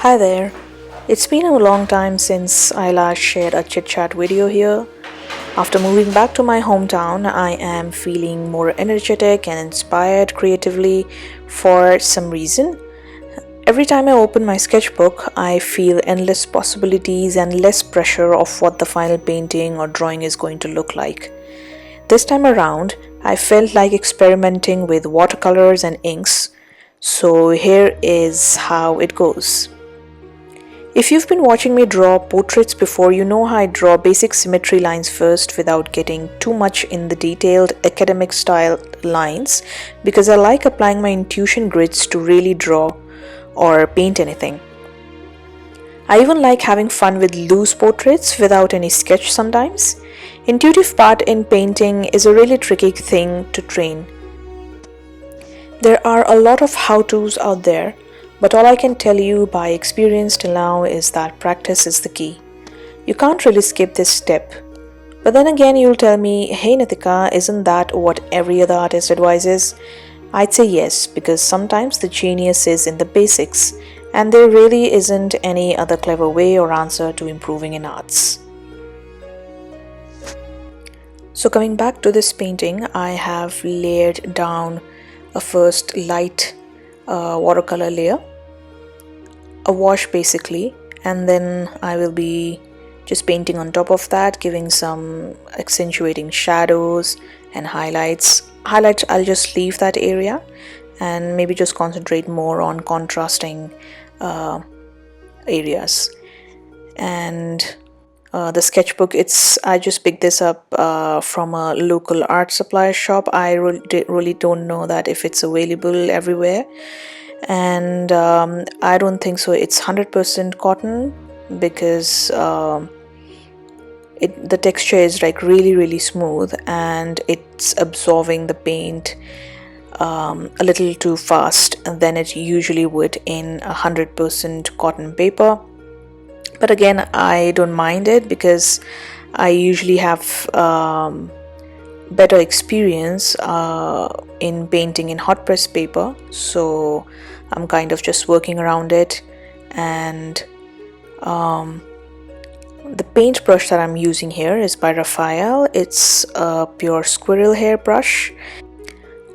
Hi there. It's been a long time since I last shared a chit chat video here. After moving back to my hometown, I am feeling more energetic and inspired creatively for some reason. Every time I open my sketchbook, I feel endless possibilities and less pressure of what the final painting or drawing is going to look like. This time around, I felt like experimenting with watercolors and inks, so here is how it goes. If you've been watching me draw portraits before, you know how I draw basic symmetry lines first without getting too much in the detailed academic style lines because I like applying my intuition grids to really draw or paint anything. I even like having fun with loose portraits without any sketch sometimes. Intuitive part in painting is a really tricky thing to train. There are a lot of how-tos out there, but all I can tell you by experience till now is that practice is the key. You can't really skip this step. But then again, you'll tell me, hey Nitika, isn't that what every other artist advises? I'd say yes, because sometimes the genius is in the basics, and there really isn't any other clever way or answer to improving in arts. So coming back to this painting, I have layered down a first light watercolor layer, a wash basically, and then I will be just painting on top of that, giving some accentuating shadows and highlights. Highlights, I'll just leave that area and maybe just concentrate more on contrasting areas. And the sketchbook, I just picked this up from a local art supply shop. I really don't know that if it's available everywhere, and I don't think so it's 100% cotton because the texture is like really smooth and it's absorbing the paint a little too fast than it usually would in 100% cotton paper. But again, I don't mind it because I usually have better experience in painting in hot press paper, so I'm kind of just working around it. And the paintbrush that I'm using here is by Raphael. It's a pure squirrel hair brush.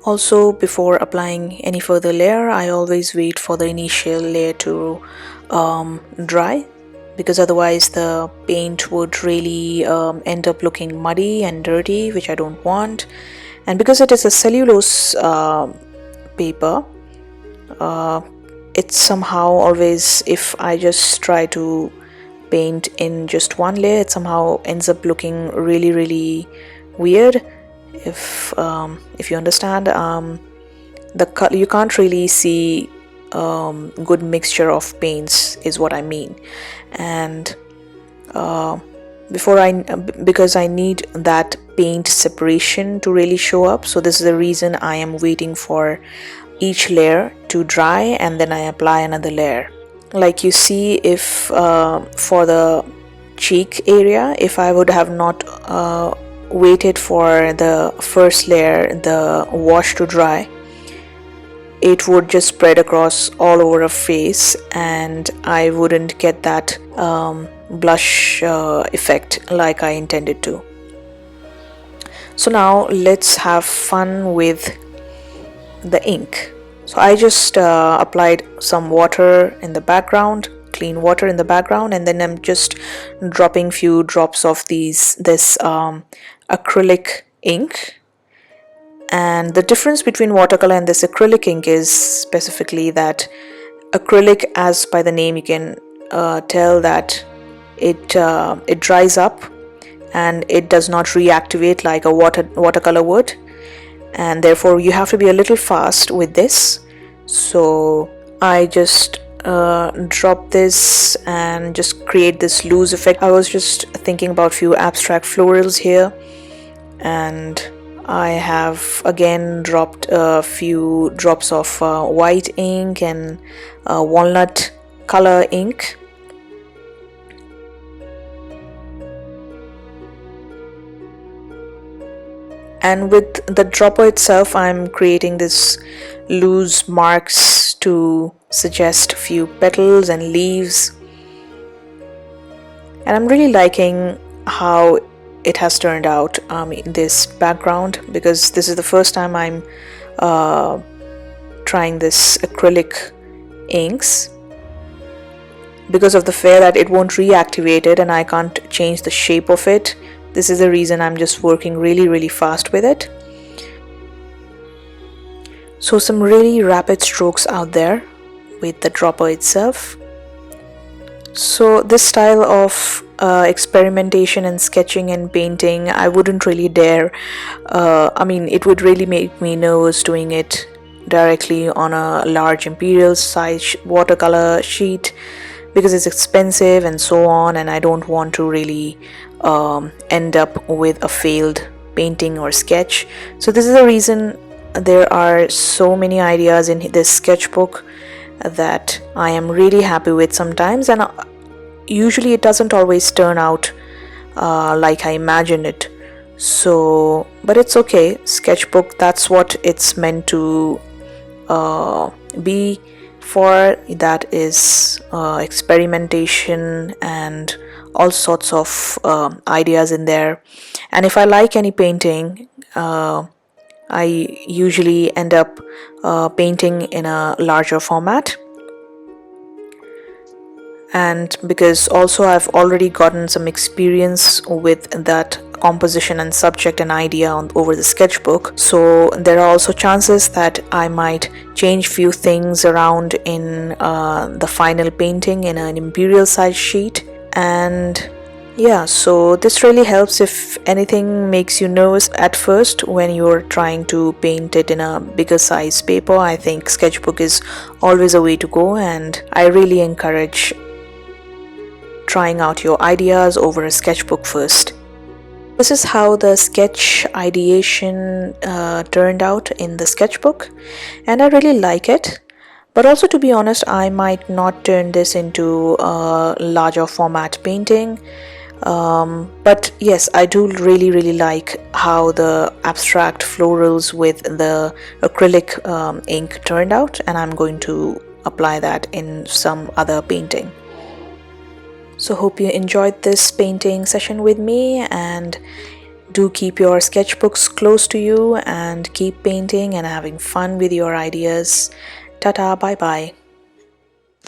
Also, before applying any further layer, I always wait for the initial layer to dry, because otherwise the paint would really end up looking muddy and dirty, which I don't want. And because it is a cellulose paper, it's somehow always, if I just try to paint in just one layer, it somehow ends up looking really weird. If you understand, the color, you can't really see good mixture of paints is what I mean. And because I need that paint separation to really show up, so this is the reason I am waiting for each layer to dry and then I apply another layer. Like you see, if for the cheek area, if I would have not waited for the first layer, the wash, to dry, it would just spread across all over a face and I wouldn't get that blush effect like I intended to. So now let's have fun with the ink. So I just applied some water in the background, clean water in the background, and then I'm just dropping few drops of this acrylic ink. And the difference between watercolor and this acrylic ink is specifically that acrylic, as by the name you can tell that it dries up and it does not reactivate like a watercolor would, and therefore you have to be a little fast with this. So I just drop this and just create this loose effect. I was just thinking about few abstract florals here, and I have again dropped a few drops of white ink and walnut color ink. And with the dropper itself, I'm creating this loose marks to suggest few petals and leaves, and I'm really liking how it has turned out in this background, because this is the first time I'm trying this acrylic inks, because of the fear that it won't reactivate it and I can't change the shape of it. This is the reason I'm just working really fast with it. So some really rapid strokes out there with the dropper itself. So this style of experimentation and sketching and painting, I wouldn't really dare, it would really make me nervous doing it directly on a large imperial size watercolor sheet, because it's expensive and so on, and I don't want to really end up with a failed painting or sketch. So this is the reason there are so many ideas in this sketchbook that I am really happy with sometimes, and usually it doesn't always turn out like I imagined it. So, but it's okay. Sketchbook, that's what it's meant to be for. That is experimentation and all sorts of ideas in there. And if I like any painting, I usually end up painting in a larger format. And because also I've already gotten some experience with that composition and subject and idea over the sketchbook, so there are also chances that I might change few things around in the final painting in an imperial size sheet. And yeah, so this really helps if anything makes you nervous at first when you're trying to paint it in a bigger size paper. I think sketchbook is always a way to go, and I really encourage trying out your ideas over a sketchbook first. This is how the sketch ideation turned out in the sketchbook, and I really like it. But also, to be honest, I might not turn this into a larger format painting. But yes, I do really like how the abstract florals with the acrylic ink turned out, and I'm going to apply that in some other painting. So hope you enjoyed this painting session with me, and do keep your sketchbooks close to you and keep painting and having fun with your ideas. Ta-ta, bye bye.